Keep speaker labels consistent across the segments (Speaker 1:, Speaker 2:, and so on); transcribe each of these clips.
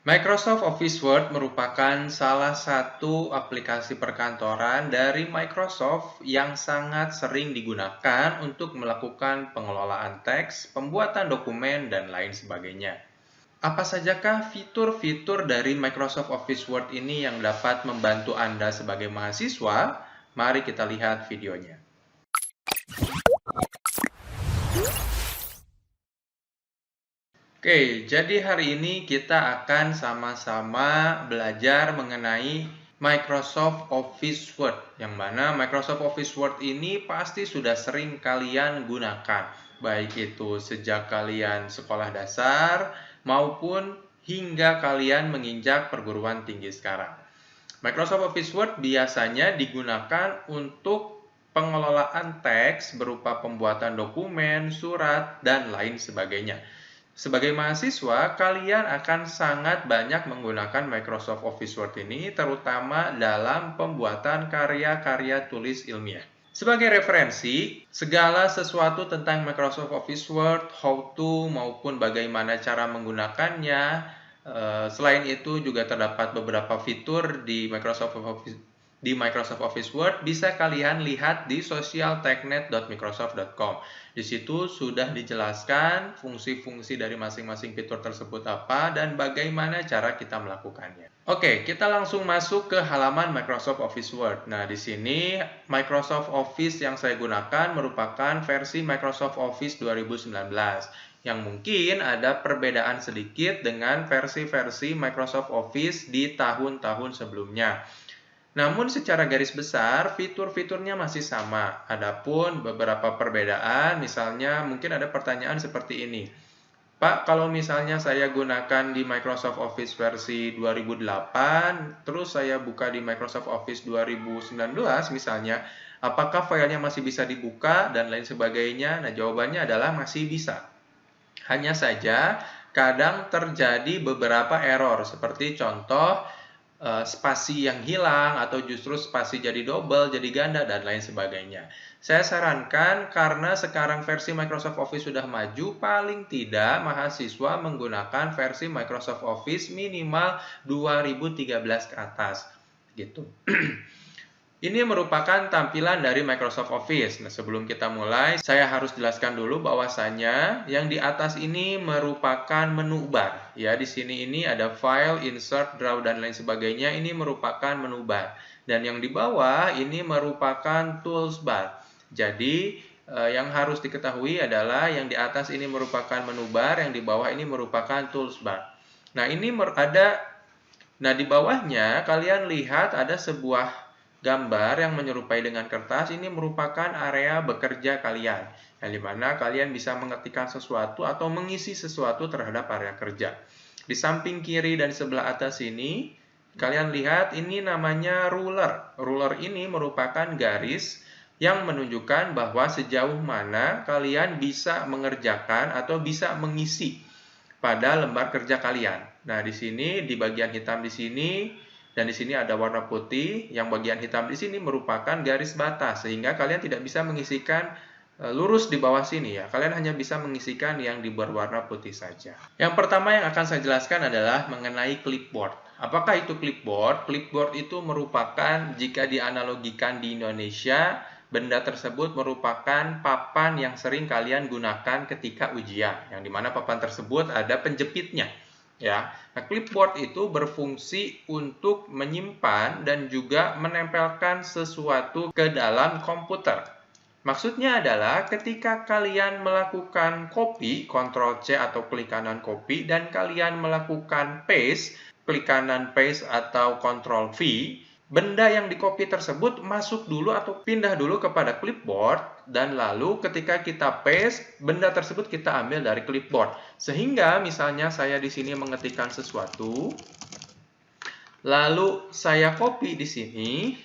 Speaker 1: Microsoft Office Word merupakan salah satu aplikasi perkantoran dari Microsoft yang sangat sering digunakan untuk melakukan pengelolaan teks, pembuatan dokumen, dan lain sebagainya. Apa sajakah fitur-fitur dari Microsoft Office Word ini yang dapat membantu Anda sebagai mahasiswa? Mari kita lihat videonya. Oke, jadi hari ini kita akan sama-sama belajar mengenai Microsoft Office Word, yang mana Microsoft Office Word ini pasti sudah sering kalian gunakan, baik itu sejak kalian sekolah dasar maupun hingga kalian menginjak perguruan tinggi sekarang. Microsoft Office Word biasanya digunakan untuk pengelolaan teks berupa pembuatan dokumen, surat, dan lain sebagainya. Sebagai mahasiswa, kalian akan sangat banyak menggunakan Microsoft Office Word ini, terutama dalam pembuatan karya-karya tulis ilmiah. Sebagai referensi, segala sesuatu tentang Microsoft Office Word, how to, maupun bagaimana cara menggunakannya. Selain itu juga terdapat beberapa fitur di Microsoft Office Word, bisa kalian lihat di socialtechnet.microsoft.com. Di situ sudah dijelaskan fungsi-fungsi dari masing-masing fitur tersebut apa dan bagaimana cara kita melakukannya. Oke, kita langsung masuk ke halaman Microsoft Office Word. Nah, di sini Microsoft Office yang saya gunakan merupakan versi Microsoft Office 2019 yang mungkin ada perbedaan sedikit dengan versi-versi Microsoft Office di tahun-tahun sebelumnya. Namun secara garis besar, fitur-fiturnya masih sama. Adapun beberapa perbedaan, misalnya mungkin ada pertanyaan seperti ini. Pak, kalau misalnya saya gunakan di Microsoft Office versi 2008, terus saya buka di Microsoft Office 2019 misalnya, apakah filenya masih bisa dibuka dan lain sebagainya? Nah, jawabannya adalah masih bisa. Hanya saja, kadang terjadi beberapa error, seperti contoh, spasi yang hilang atau justru spasi jadi double, jadi ganda, dan lain sebagainya. Saya sarankan karena sekarang versi Microsoft Office sudah maju, paling tidak mahasiswa menggunakan versi Microsoft Office minimal 2013 ke atas. Gitu. Ini merupakan tampilan dari Microsoft Office. Nah, sebelum kita mulai, saya harus jelaskan dulu bahwasanya yang di atas ini merupakan menu bar. Ya, di sini ini ada file, insert, draw, dan lain sebagainya. Ini merupakan menu bar. Dan yang di bawah ini merupakan tools bar. Jadi, yang harus diketahui adalah yang di atas ini merupakan menu bar, yang di bawah ini merupakan tools bar. Nah, di bawahnya kalian lihat ada sebuah gambar yang menyerupai dengan kertas. Ini merupakan area bekerja kalian, yang dimana kalian bisa mengetikkan sesuatu atau mengisi sesuatu terhadap area kerja. Di samping kiri dan sebelah atas ini, kalian lihat ini namanya ruler. Ruler ini merupakan garis yang menunjukkan bahwa sejauh mana kalian bisa mengerjakan atau bisa mengisi pada lembar kerja kalian. Nah, di sini di bagian hitam di sini dan di sini ada warna putih, yang bagian hitam di sini merupakan garis batas, sehingga kalian tidak bisa mengisikan lurus di bawah sini ya. Kalian hanya bisa mengisikan yang di berwarna putih saja. Yang pertama yang akan saya jelaskan adalah mengenai clipboard. Apakah itu clipboard? Clipboard itu merupakan, jika dianalogikan di Indonesia, benda tersebut merupakan papan yang sering kalian gunakan ketika ujian, yang dimana papan tersebut ada penjepitnya. Ya, nah, clipboard itu berfungsi untuk menyimpan dan juga menempelkan sesuatu ke dalam komputer. Maksudnya adalah ketika kalian melakukan copy, Ctrl C atau klik kanan copy, dan kalian melakukan paste, klik kanan paste atau Ctrl V, benda yang di-copy tersebut masuk dulu atau pindah dulu kepada clipboard, dan lalu ketika kita paste, benda tersebut kita ambil dari clipboard. Sehingga misalnya saya di sini mengetikkan sesuatu, lalu saya copy di sini,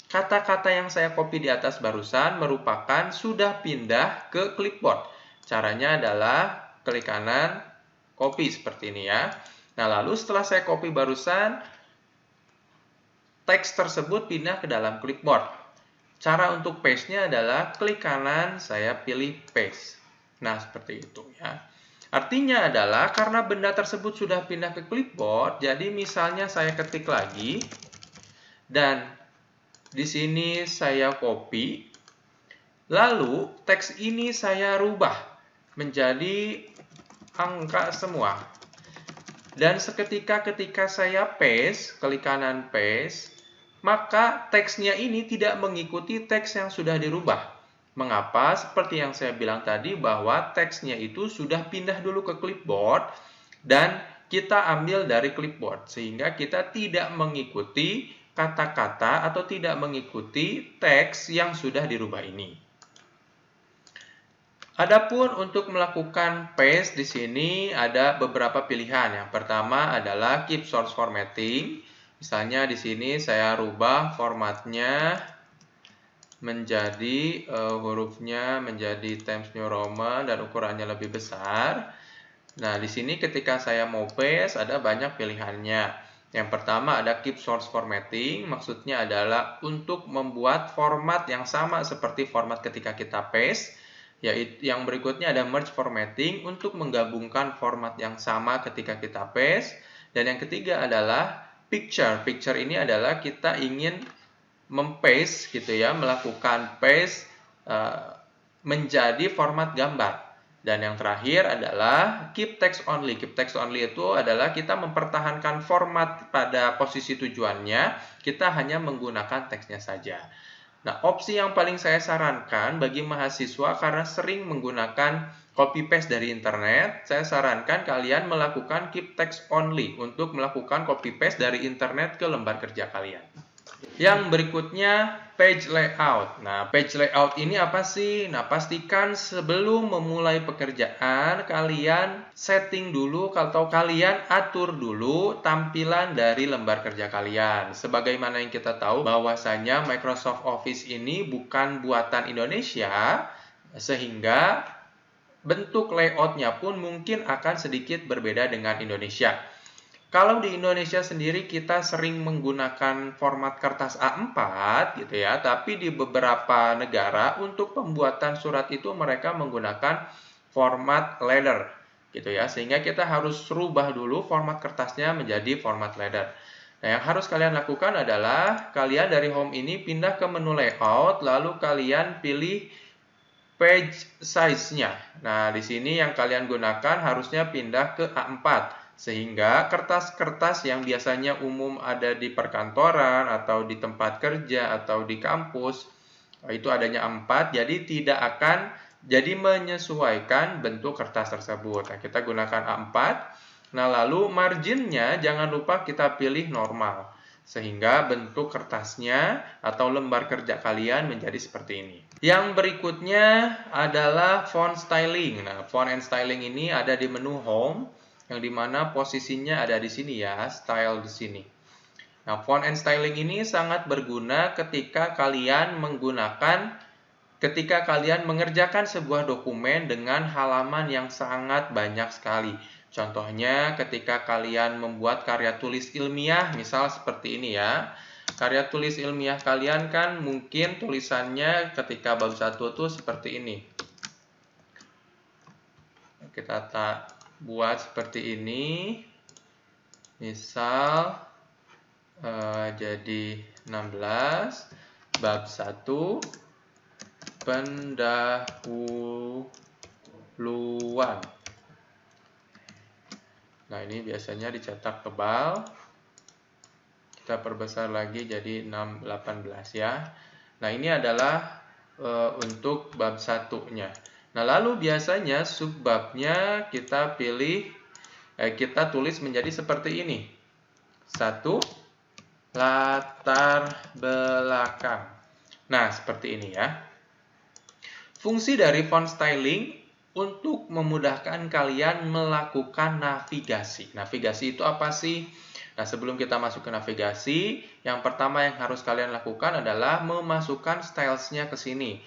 Speaker 1: kata-kata yang saya copy di atas barusan merupakan sudah pindah ke clipboard. Caranya adalah klik kanan, copy seperti ini ya. Nah, lalu setelah saya copy barusan, teks tersebut pindah ke dalam clipboard. Cara untuk paste-nya adalah klik kanan, saya pilih paste. Nah, seperti itu ya. Artinya adalah karena benda tersebut sudah pindah ke clipboard, jadi misalnya saya ketik lagi, dan di sini saya copy, lalu teks ini saya rubah menjadi angka semua. Dan seketika ketika saya paste, klik kanan paste, maka teksnya ini tidak mengikuti teks yang sudah dirubah. Mengapa? Seperti yang saya bilang tadi bahwa teksnya itu sudah pindah dulu ke clipboard dan kita ambil dari clipboard sehingga kita tidak mengikuti kata-kata atau tidak mengikuti teks yang sudah dirubah ini. Adapun untuk melakukan paste di sini ada beberapa pilihan. Yang pertama adalah keep source formatting. Misalnya di sini saya rubah formatnya menjadi hurufnya menjadi Times New Roman dan ukurannya lebih besar. Nah, di sini ketika saya mau paste ada banyak pilihannya. Yang pertama ada keep source formatting, maksudnya adalah untuk membuat format yang sama seperti format ketika kita paste. Yaitu yang berikutnya ada merge formatting untuk menggabungkan format yang sama ketika kita paste. Dan yang ketiga adalah picture. Picture ini adalah kita ingin mempaste gitu ya, melakukan paste menjadi format gambar. Dan yang terakhir adalah keep text only. Keep text only itu adalah kita mempertahankan format pada posisi tujuannya, kita hanya menggunakan teksnya saja. Nah, opsi yang paling saya sarankan bagi mahasiswa karena sering menggunakan copy paste dari internet, saya sarankan kalian melakukan keep text only untuk melakukan copy paste dari internet ke lembar kerja kalian. Yang berikutnya, page layout. Nah, page layout ini apa sih? Nah, pastikan sebelum memulai pekerjaan, kalian setting dulu atau kalian atur dulu tampilan dari lembar kerja kalian. Sebagaimana yang kita tahu bahwasanya Microsoft Office ini bukan buatan Indonesia, sehingga bentuk layoutnya pun mungkin akan sedikit berbeda dengan Indonesia. Kalau di Indonesia sendiri kita sering menggunakan format kertas A4 gitu ya, tapi di beberapa negara untuk pembuatan surat itu mereka menggunakan format letter gitu ya, sehingga kita harus rubah dulu format kertasnya menjadi format letter. Nah, yang harus kalian lakukan adalah kalian dari home ini pindah ke menu layout, lalu kalian pilih page size-nya. Nah, di sini yang kalian gunakan harusnya pindah ke A4. Sehingga kertas-kertas yang biasanya umum ada di perkantoran atau di tempat kerja atau di kampus itu adanya A4, jadi tidak akan jadi menyesuaikan bentuk kertas tersebut. Nah, kita gunakan A4. Nah, lalu marginnya jangan lupa kita pilih normal sehingga bentuk kertasnya atau lembar kerja kalian menjadi seperti ini. Yang berikutnya adalah font styling. Nah, font and styling ini ada di menu home, yang dimana posisinya ada di sini ya, style di sini. Nah, font and styling ini sangat berguna ketika kalian mengerjakan sebuah dokumen dengan halaman yang sangat banyak sekali. Contohnya ketika kalian membuat karya tulis ilmiah, misal seperti ini ya. Karya tulis ilmiah kalian kan mungkin tulisannya ketika bab 1 tuh seperti ini. Kita buat seperti ini, misal jadi 16 bab 1 pendahuluan. Nah, ini biasanya dicetak tebal, kita perbesar lagi jadi 18 ya. Nah, ini adalah untuk bab 1-nya. Nah, lalu biasanya subbabnya kita tulis menjadi seperti ini. 1. Latar belakang. Nah, seperti ini ya. Fungsi dari font styling untuk memudahkan kalian melakukan navigasi. Navigasi itu apa sih? Nah, sebelum kita masuk ke navigasi, yang pertama yang harus kalian lakukan adalah memasukkan styles-nya ke sini.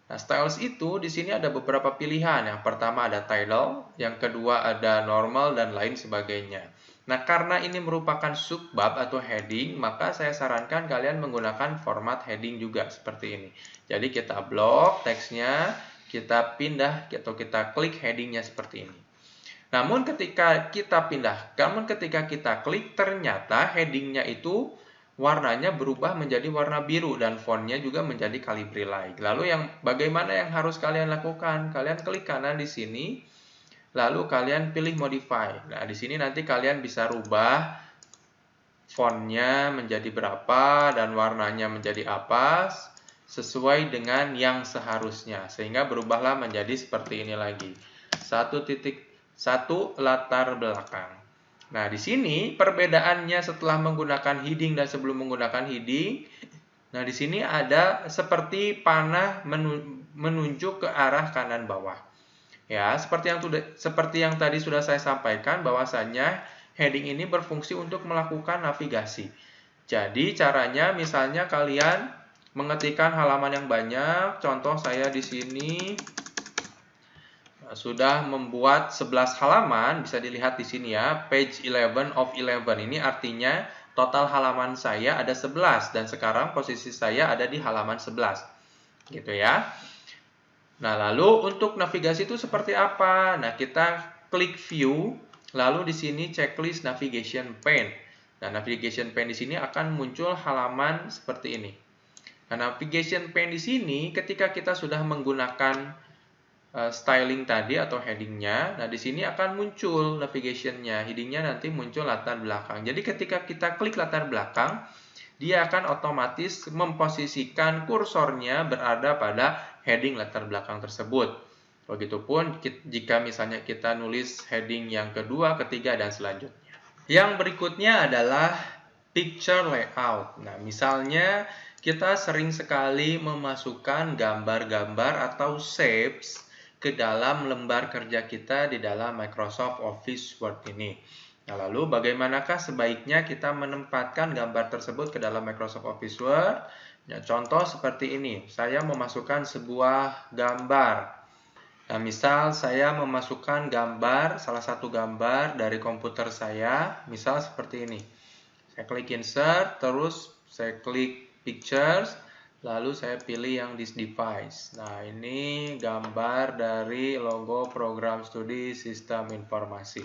Speaker 1: Nah, styles itu di sini ada beberapa pilihan. Yang pertama ada title, yang kedua ada normal, dan lain sebagainya. Nah, karena ini merupakan subbab atau heading, maka saya sarankan kalian menggunakan format heading juga seperti ini. Jadi kita blok teksnya, kita pindah atau kita klik headingnya seperti ini. Namun ketika kita klik, ternyata headingnya itu warnanya berubah menjadi warna biru dan fontnya juga menjadi Calibri Light. Lalu bagaimana yang harus kalian lakukan? Kalian klik kanan di sini, lalu kalian pilih modify. Nah, di sini nanti kalian bisa rubah fontnya menjadi berapa dan warnanya menjadi apa sesuai dengan yang seharusnya, sehingga berubahlah menjadi seperti ini lagi. 1.1 latar belakang. Nah, di sini perbedaannya setelah menggunakan heading dan sebelum menggunakan heading. Nah, di sini ada seperti panah menunjuk ke arah kanan bawah. Ya, seperti yang tadi sudah saya sampaikan, bahwasanya heading ini berfungsi untuk melakukan navigasi. Jadi caranya misalnya kalian mengetikkan halaman yang banyak. Contoh saya di sini sudah membuat 11 halaman, bisa dilihat di sini ya, page 11 of 11. Ini artinya total halaman saya ada 11 dan sekarang posisi saya ada di halaman 11. Gitu ya. Nah, lalu untuk navigasi itu seperti apa? Nah, kita klik view, lalu di sini checklist navigation pane. Nah, navigation pane di sini akan muncul halaman seperti ini. Nah, navigation pane di sini ketika kita sudah menggunakan styling tadi atau headingnya, nah di sini akan muncul navigationnya, headingnya nanti muncul latar belakang. Jadi ketika kita klik latar belakang, dia akan otomatis memposisikan kursornya berada pada heading latar belakang tersebut. Begitupun jika misalnya kita nulis heading yang kedua, ketiga, dan selanjutnya. Yang berikutnya adalah picture layout. Nah, misalnya kita sering sekali memasukkan gambar-gambar atau shapes ke dalam lembar kerja kita di dalam Microsoft Office Word ini. Nah, lalu bagaimanakah sebaiknya kita menempatkan gambar tersebut ke dalam Microsoft Office Word? Ya, contoh seperti ini, saya memasukkan sebuah gambar. Nah, misal saya memasukkan salah satu gambar dari komputer saya, misal seperti ini. Saya klik insert, terus saya klik pictures, lalu saya pilih yang this device. Nah, ini gambar dari logo program studi sistem informasi.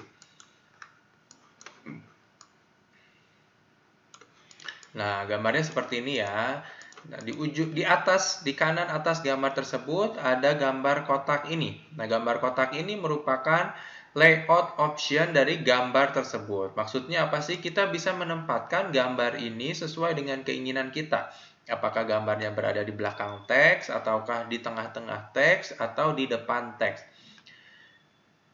Speaker 1: Nah, gambarnya seperti ini ya. Nah, di kanan atas gambar tersebut ada gambar kotak ini. Nah, gambar kotak ini merupakan layout option dari gambar tersebut. Maksudnya apa sih? Kita bisa menempatkan gambar ini sesuai dengan keinginan kita. Apakah gambarnya berada di belakang teks, ataukah di tengah-tengah teks, atau di depan teks.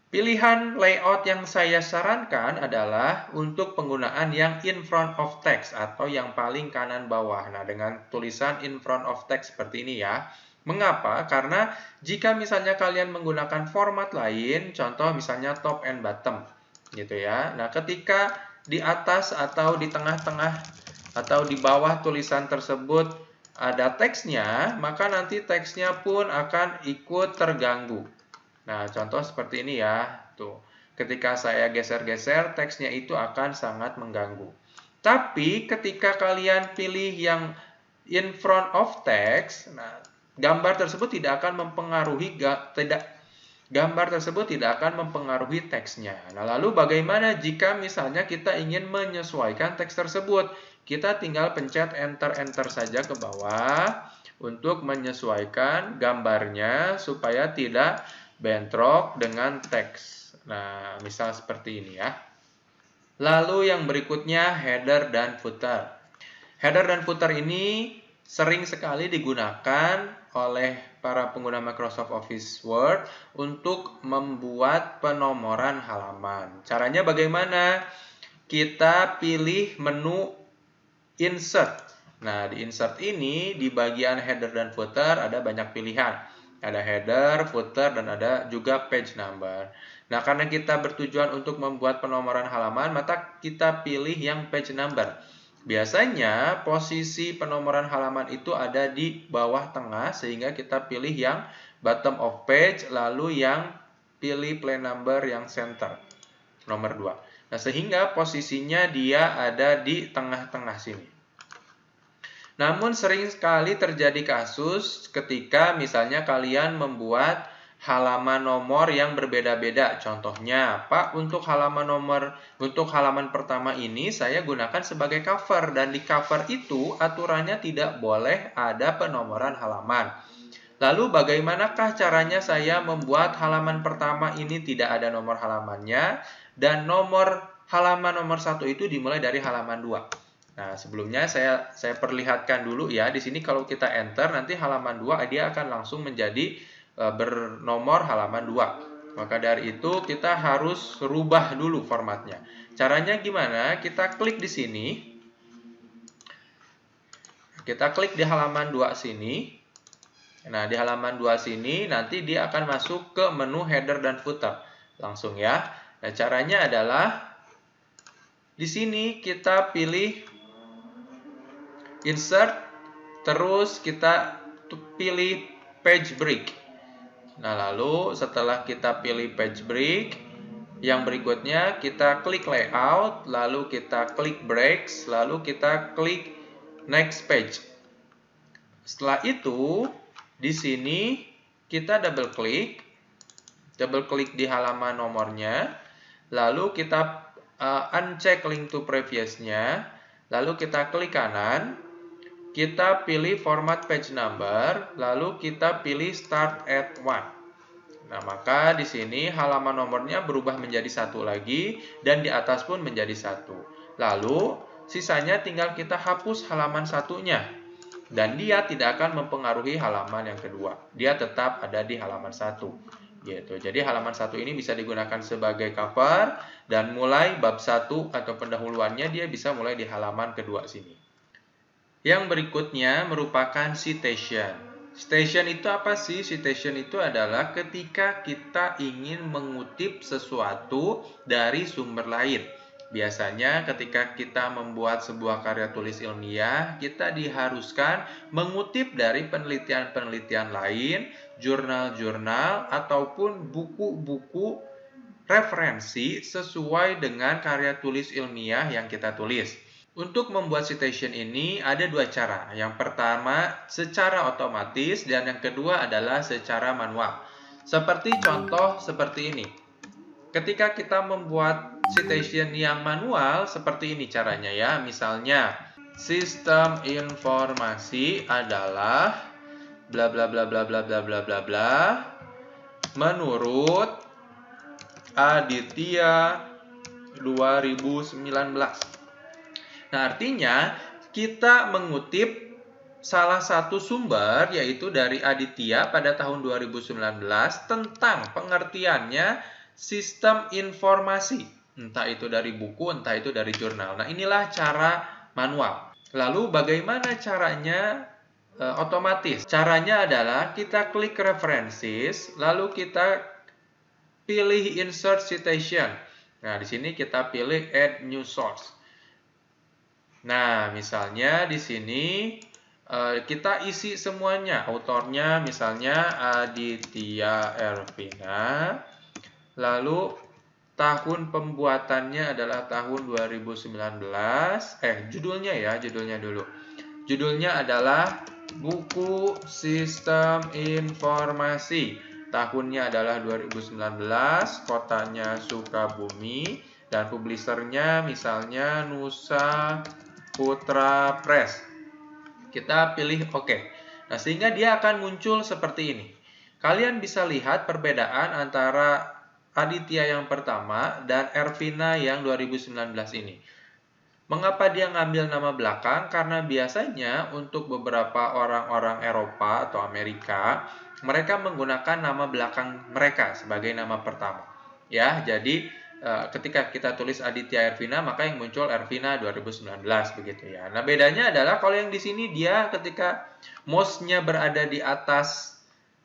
Speaker 1: Pilihan layout yang saya sarankan adalah untuk penggunaan yang in front of text atau yang paling kanan bawah. Nah, dengan tulisan in front of text seperti ini ya. Mengapa? Karena jika misalnya kalian menggunakan format lain, contoh misalnya top and bottom, gitu ya. Nah, ketika di atas atau di tengah-tengah atau di bawah tulisan tersebut ada teksnya, maka nanti teksnya pun akan ikut terganggu. Nah, contoh seperti ini ya. Tuh, ketika saya geser-geser, teksnya itu akan sangat mengganggu. Tapi ketika kalian pilih yang in front of text, nah, gambar tersebut tidak akan mempengaruhi teksnya. Nah, lalu bagaimana jika misalnya kita ingin menyesuaikan teks tersebut? Kita tinggal pencet enter saja ke bawah untuk menyesuaikan gambarnya supaya tidak bentrok dengan teks. Nah, misal seperti ini ya. Lalu yang berikutnya header dan footer. Header dan footer ini sering sekali digunakan oleh para pengguna Microsoft Office Word untuk membuat penomoran halaman. Caranya bagaimana? Kita pilih menu insert. Nah, di insert ini di bagian header dan footer ada banyak pilihan. Ada header, footer, dan ada juga page number. Nah, karena kita bertujuan untuk membuat penomoran halaman, maka kita pilih yang page number. Biasanya posisi penomoran halaman itu ada di bawah tengah, sehingga kita pilih yang bottom of page, lalu yang pilih play number yang center, nomor 2. Nah, sehingga posisinya dia ada di tengah-tengah sini. Namun sering sekali terjadi kasus ketika misalnya kalian membuat halaman nomor yang berbeda-beda. Contohnya, Pak, untuk halaman pertama ini saya gunakan sebagai cover, dan di cover itu aturannya tidak boleh ada penomoran halaman. Lalu bagaimanakah caranya saya membuat halaman pertama ini tidak ada nomor halamannya, dan halaman nomor 1 itu dimulai dari halaman 2. Nah, sebelumnya saya perlihatkan dulu ya. Di sini kalau kita enter, nanti halaman 2 dia akan langsung menjadi bernomor halaman 2. Maka dari itu kita harus rubah dulu formatnya. Caranya gimana? Kita klik di sini. Kita klik di halaman 2 sini. Nah, di halaman 2 sini nanti dia akan masuk ke menu header dan footer. Langsung ya. Nah, caranya adalah di sini kita pilih insert, terus kita pilih page break. Nah, lalu setelah kita pilih page break, yang berikutnya kita klik layout, lalu kita klik breaks, lalu kita klik next page. Setelah itu, di sini kita double klik di halaman nomornya, lalu kita uncheck link to previous-nya, lalu kita klik kanan, kita pilih format page number, lalu kita pilih start at 1. Nah, maka di sini halaman nomornya berubah menjadi 1 lagi, dan di atas pun menjadi 1. Lalu, sisanya tinggal kita hapus halaman satunya, dan dia tidak akan mempengaruhi halaman yang kedua. Dia tetap ada di halaman 1. Gitu. Jadi halaman 1 ini bisa digunakan sebagai cover, dan mulai bab 1 atau pendahuluannya dia bisa mulai di halaman kedua sini. Yang berikutnya merupakan citation. Citation itu apa sih? Citation itu adalah ketika kita ingin mengutip sesuatu dari sumber lain. Biasanya ketika kita membuat sebuah karya tulis ilmiah, kita diharuskan mengutip dari penelitian-penelitian lain, jurnal-jurnal, ataupun buku-buku referensi sesuai dengan karya tulis ilmiah yang kita tulis. Untuk membuat citation ini ada 2 cara. Yang pertama secara otomatis, dan yang kedua adalah secara manual. Seperti contoh seperti ini. Ketika kita membuat citation yang manual, seperti ini caranya ya. Misalnya, sistem informasi adalah bla bla bla bla bla bla bla bla bla menurut Aditya 2019. Nah, artinya kita mengutip salah satu sumber, yaitu dari Aditya pada tahun 2019 tentang pengertiannya sistem informasi. Entah itu dari buku, entah itu dari jurnal. Nah, inilah cara manual. Lalu bagaimana caranya otomatis? Caranya adalah kita klik references, lalu kita pilih insert citation. Nah, di sini kita pilih add new source. Nah, misalnya di sini kita isi semuanya. Autornya misalnya Aditya Ervina. Lalu tahun pembuatannya adalah tahun 2019. Judulnya dulu. Judulnya adalah Buku Sistem Informasi. Tahunnya adalah 2019, kotanya Sukabumi, dan publishernya misalnya Nusa Putra Press. Kita pilih OK. Nah, sehingga dia akan muncul seperti ini. Kalian bisa lihat perbedaan antara Aditya yang pertama dan Ervina yang 2019 ini. Mengapa dia ngambil nama belakang? Karena biasanya untuk beberapa orang-orang Eropa atau Amerika, mereka menggunakan nama belakang mereka sebagai nama pertama. Ya, jadi ketika kita tulis Aditya Ervina, maka yang muncul Ervina 2019 begitu ya. Nah, bedanya adalah kalau yang di sini dia ketika mouse-nya berada di atas,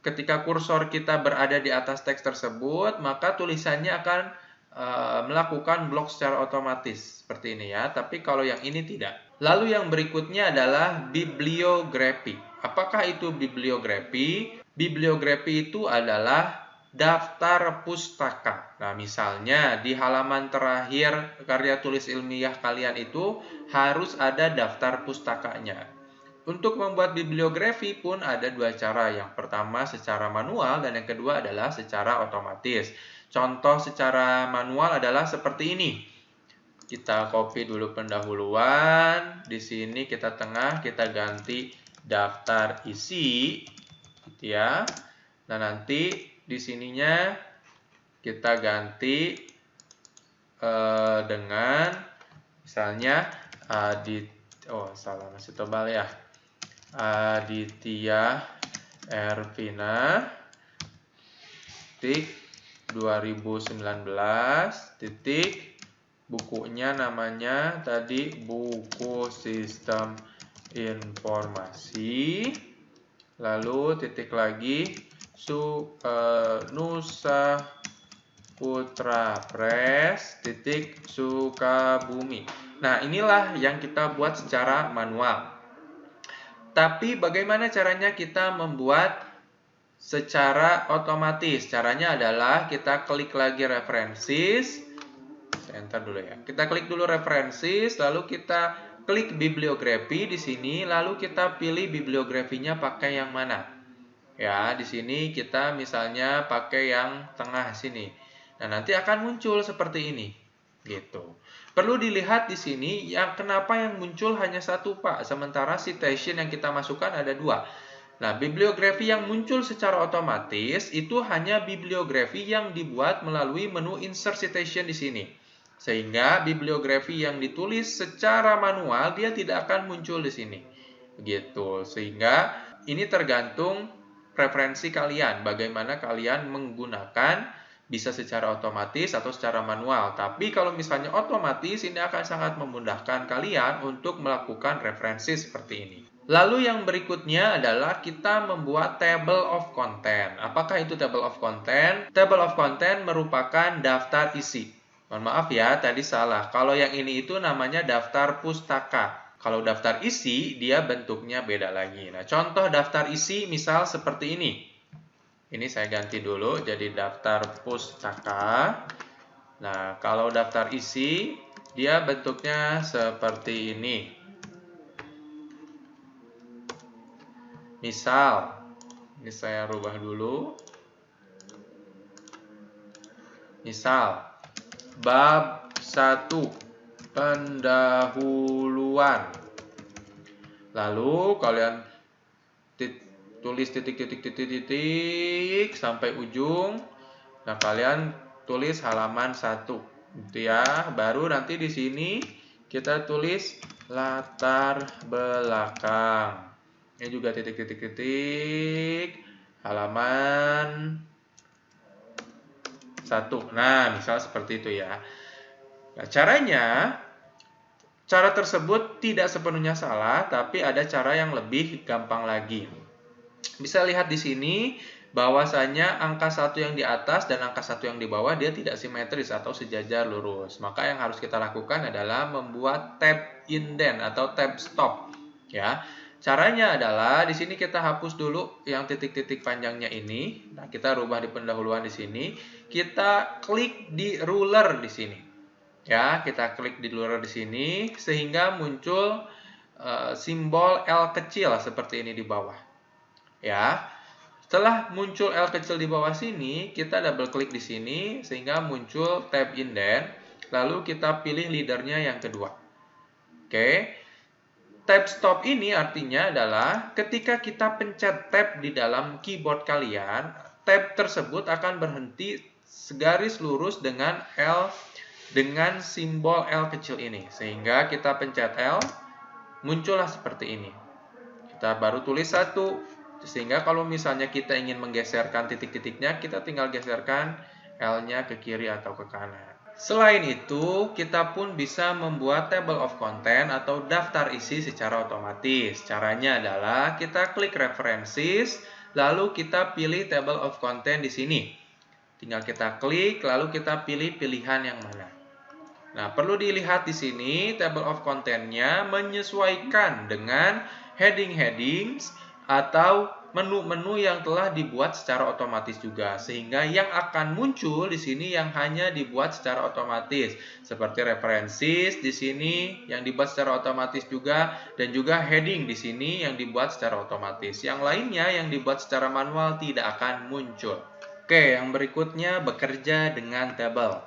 Speaker 1: ketika kursor kita berada di atas teks tersebut, maka tulisannya akan melakukan blok secara otomatis seperti ini ya. Tapi kalau yang ini tidak. Lalu yang berikutnya adalah bibliografi. Apakah itu bibliografi? Bibliografi itu adalah daftar pustaka. Nah, misalnya di halaman terakhir karya tulis ilmiah kalian itu harus ada daftar pustakanya. Untuk membuat bibliografi pun ada dua cara. Yang pertama secara manual dan yang kedua adalah secara otomatis. Contoh secara manual adalah seperti ini. Kita copy dulu pendahuluan. Di sini kita tengah, kita ganti daftar isi, gitu ya. Nah, nanti di sininya kita ganti dengan misalnya masih tebal ya. Aditya Ervina titik 2019 titik bukunya namanya tadi buku sistem informasi, lalu titik lagi Nusa Putra Press titik Sukabumi. Nah, inilah yang kita buat secara manual. Tapi bagaimana caranya kita membuat secara otomatis? Caranya adalah kita klik lagi references. Saya enter dulu ya. Kita klik dulu references, lalu kita klik bibliografi di sini, lalu kita pilih bibliografinya pakai yang mana. Ya, di sini kita misalnya pakai yang tengah sini. Nah, nanti akan muncul seperti ini. Gitu. Perlu dilihat di sini kenapa yang muncul hanya satu, Pak, sementara citation yang kita masukkan ada dua. Nah, bibliografi yang muncul secara otomatis itu hanya bibliografi yang dibuat melalui menu insert citation di sini. Sehingga bibliografi yang ditulis secara manual dia tidak akan muncul di sini. Begitu. Sehingga ini tergantung preferensi kalian, bagaimana kalian menggunakan, bisa secara otomatis atau secara manual. Tapi kalau misalnya otomatis, ini akan sangat memudahkan kalian untuk melakukan referensi seperti ini. Lalu yang berikutnya adalah kita membuat table of content. Apakah itu table of content? Table of content merupakan daftar isi. Mohon maaf ya, tadi salah. Kalau yang ini itu namanya daftar pustaka. Kalau daftar isi, dia bentuknya beda lagi. Nah, contoh daftar isi misal seperti ini. Ini saya ganti dulu jadi daftar pustaka. Nah, kalau daftar isi, dia bentuknya seperti ini. Misal, ini saya rubah dulu. Misal, bab 1, pendahuluan. Lalu kalian tulis titik sampai ujung. Nah, kalian tulis halaman 1, gitu ya. Baru nanti di sini kita tulis latar belakang. Ini juga titik halaman 1. Nah, misal seperti itu ya. Nah, cara tersebut tidak sepenuhnya salah, tapi ada cara yang lebih gampang lagi. Bisa lihat di sini bahwasanya angka 1 yang di atas dan angka 1 yang di bawah dia tidak simetris atau sejajar lurus. Maka yang harus kita lakukan adalah membuat tab indent atau tab stop. Ya. Caranya adalah di sini kita hapus dulu yang titik-titik panjangnya ini. Nah, kita rubah di pendahuluan di sini. Kita klik di ruler di sini. Ya, kita klik di ruler di sini sehingga muncul simbol L kecil seperti ini di bawah. Ya, setelah muncul L kecil di bawah sini, kita double klik di sini sehingga muncul tab indent. Lalu kita pilih leadernya yang kedua. Oke, tab stop ini artinya adalah ketika kita pencet tab di dalam keyboard kalian, tab tersebut akan berhenti segaris lurus dengan simbol L kecil ini. Sehingga kita pencet L, muncullah seperti ini. Kita baru tulis 1. Sehingga kalau misalnya kita ingin menggeserkan titik-titiknya, kita tinggal geserkan L-nya ke kiri atau ke kanan. Selain itu, kita pun bisa membuat table of content atau daftar isi secara otomatis. Caranya adalah kita klik references, lalu kita pilih table of content di sini. Tinggal kita klik, lalu kita pilih pilihan yang mana. Nah, perlu dilihat di sini table of content-nya menyesuaikan dengan heading-headings atau menu-menu yang telah dibuat secara otomatis juga, sehingga yang akan muncul di sini yang hanya dibuat secara otomatis, seperti references di sini yang dibuat secara otomatis juga, dan juga heading di sini yang dibuat secara otomatis. Yang lainnya yang dibuat secara manual tidak akan muncul. Oke, yang berikutnya bekerja dengan tabel.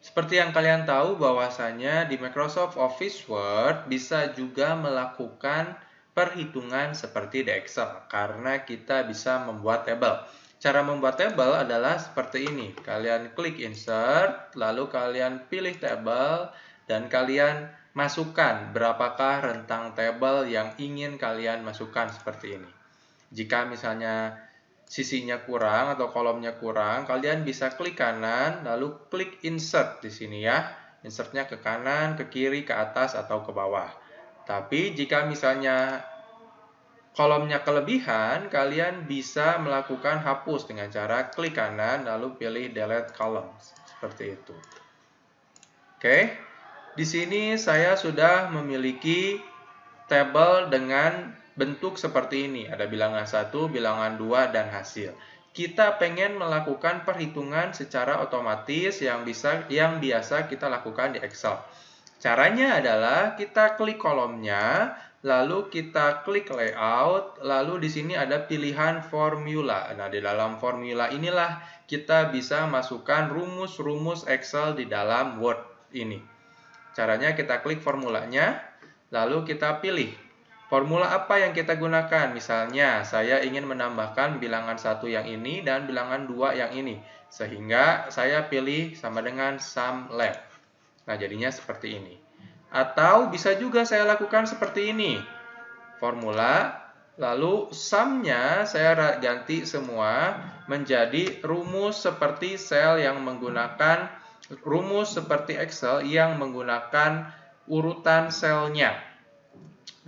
Speaker 1: Seperti yang kalian tahu bahwasanya di Microsoft Office Word bisa juga melakukan perhitungan seperti di Excel karena kita bisa membuat tabel. Cara membuat tabel adalah seperti ini. Kalian klik insert, lalu kalian pilih tabel dan kalian masukkan berapakah rentang tabel yang ingin kalian masukkan seperti ini. Jika misalnya sisinya kurang atau kolomnya kurang, kalian bisa klik kanan, lalu klik insert di sini ya. Insertnya ke kanan, ke kiri, ke atas, atau ke bawah. Tapi jika misalnya kolomnya kelebihan, kalian bisa melakukan hapus dengan cara klik kanan, lalu pilih delete columns. Seperti itu. Oke, di sini saya sudah memiliki tabel dengan bentuk seperti ini, ada bilangan 1, bilangan 2, dan hasil. Kita pengen melakukan perhitungan secara otomatis yang biasa kita lakukan di Excel. Caranya adalah kita klik kolomnya, lalu kita klik layout, lalu di sini ada pilihan formula. Nah, di dalam formula inilah kita bisa masukkan rumus-rumus Excel di dalam Word ini. Caranya kita klik formulanya, lalu kita pilih formula apa yang kita gunakan. Misalnya, saya ingin menambahkan bilangan 1 yang ini dan bilangan 2 yang ini. Sehingga saya pilih sama dengan sum left. Nah, jadinya seperti ini. Atau bisa juga saya lakukan seperti ini. Formula, lalu sum-nya saya ganti semua menjadi rumus seperti sel yang menggunakan rumus seperti Excel yang menggunakan urutan selnya.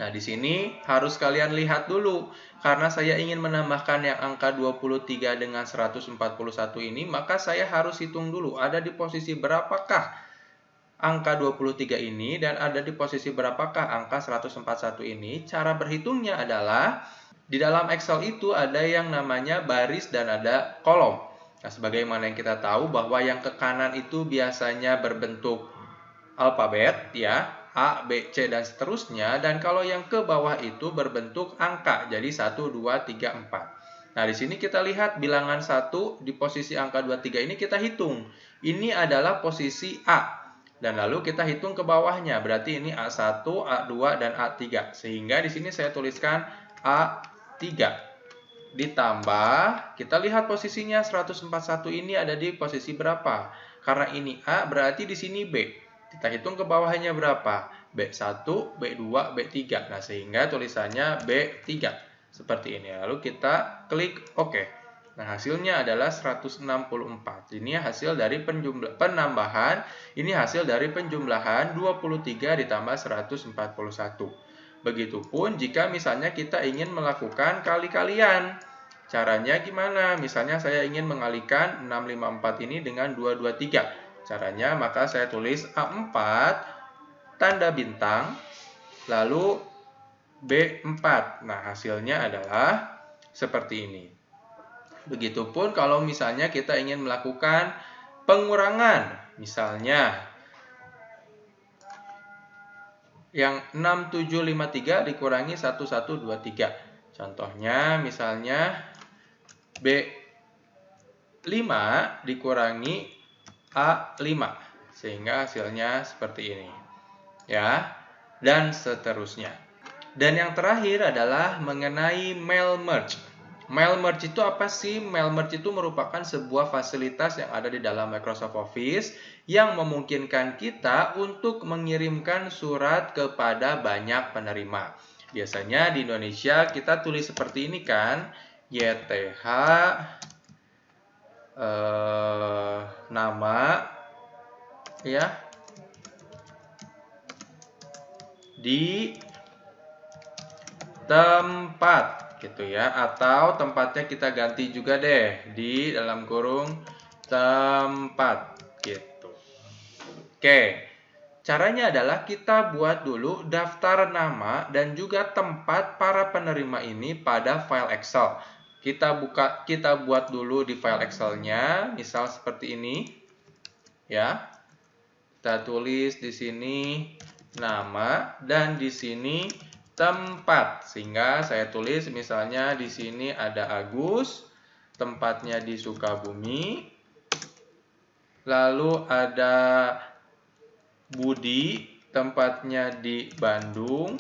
Speaker 1: Nah, di sini harus kalian lihat dulu. Karena saya ingin menambahkan yang angka 23 dengan 141 ini, maka saya harus hitung dulu ada di posisi berapakah angka 23 ini dan ada di posisi berapakah angka 141 ini. Cara berhitungnya adalah di dalam Excel itu ada yang namanya baris dan ada kolom. Nah, sebagaimana yang kita tahu bahwa yang ke kanan itu biasanya berbentuk alfabet ya, A, B, C, dan seterusnya. Dan kalau yang ke bawah itu berbentuk angka, jadi 1, 2, 3, 4. Nah, di sini kita lihat bilangan 1 di posisi angka 23 ini kita hitung. Ini adalah posisi A. Dan lalu kita hitung ke bawahnya, berarti ini A1, A2, dan A3. Sehingga di sini saya tuliskan A3. Ditambah, kita lihat posisinya 141 ini ada di posisi berapa. Karena ini A, berarti di sini B. Kita hitung ke bawahnya berapa? B1, B2, B3. Nah, sehingga tulisannya B3. Seperti ini. Lalu kita klik OK. Nah, hasilnya adalah 164. Ini hasil dari penambahan. Ini hasil dari penjumlahan 23 ditambah 141. Begitupun jika misalnya kita ingin melakukan kali-kalian. Caranya gimana? Misalnya saya ingin mengalikan 654 ini dengan 223. Caranya, maka saya tulis A4, tanda bintang, lalu B4. Nah, hasilnya adalah seperti ini. Begitupun kalau misalnya kita ingin melakukan pengurangan. Misalnya, yang 6753 dikurangi 1123. Contohnya, misalnya B5 dikurangi A5, sehingga hasilnya seperti ini ya, dan seterusnya. Dan yang terakhir adalah mengenai mail merge. Mail merge itu apa sih? Mail merge itu merupakan sebuah fasilitas yang ada di dalam Microsoft Office yang memungkinkan kita untuk mengirimkan surat kepada banyak penerima. Biasanya di Indonesia kita tulis seperti ini kan, YTH nama ya di tempat gitu ya, atau tempatnya kita ganti juga deh di dalam kurung tempat gitu. Oke, Caranya adalah kita buat dulu daftar nama dan juga tempat para penerima ini pada file Excel. Kita buat dulu di file Excel-nya, misal seperti ini. Ya. Kita tulis di sini nama dan di sini tempat. Sehingga saya tulis misalnya di sini ada Agus, tempatnya di Sukabumi. Lalu ada Budi, tempatnya di Bandung.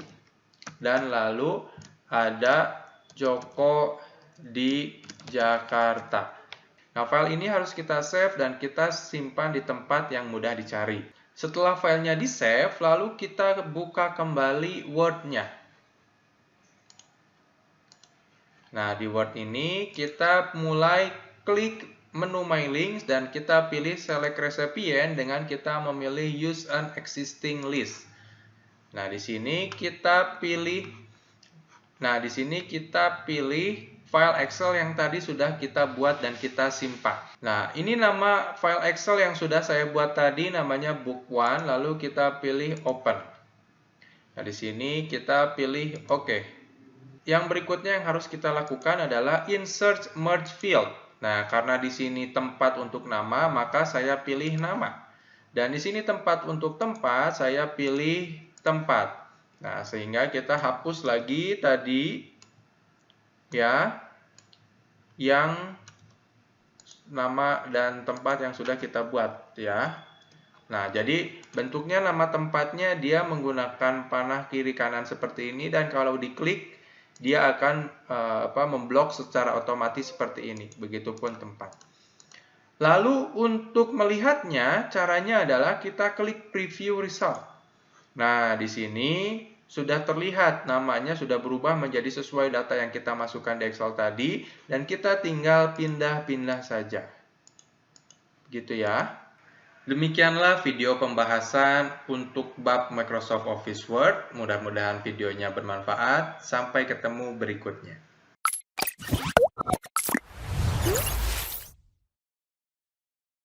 Speaker 1: Dan lalu ada Joko di Jakarta. Nah, file ini harus kita save dan kita simpan di tempat yang mudah dicari. Setelah filenya di-save, lalu kita buka kembali Word-nya. Nah, di Word ini kita mulai klik menu My Links dan kita pilih Select Recipient dengan kita memilih Use an Existing List. Nah, di sini kita pilih file Excel yang tadi sudah kita buat dan kita simpan. Nah, ini nama file Excel yang sudah saya buat tadi namanya Book1, lalu kita pilih Open. Nah, di sini kita pilih OK. Yang berikutnya yang harus kita lakukan adalah Insert Merge Field. Nah, karena di sini tempat untuk nama, maka saya pilih nama. Dan di sini tempat untuk tempat, saya pilih tempat. Nah, sehingga kita hapus lagi tadi ya yang nama dan tempat yang sudah kita buat ya. Nah, jadi bentuknya nama tempatnya dia menggunakan panah kiri kanan seperti ini dan kalau diklik dia akan memblok secara otomatis seperti ini. Begitupun tempat. Lalu untuk melihatnya caranya adalah kita klik preview result. Nah, di sini sudah terlihat namanya sudah berubah menjadi sesuai data yang kita masukkan di Excel tadi dan kita tinggal pindah-pindah saja. Gitu ya. Demikianlah video pembahasan untuk bab Microsoft Office Word. Mudah-mudahan videonya bermanfaat. Sampai ketemu berikutnya.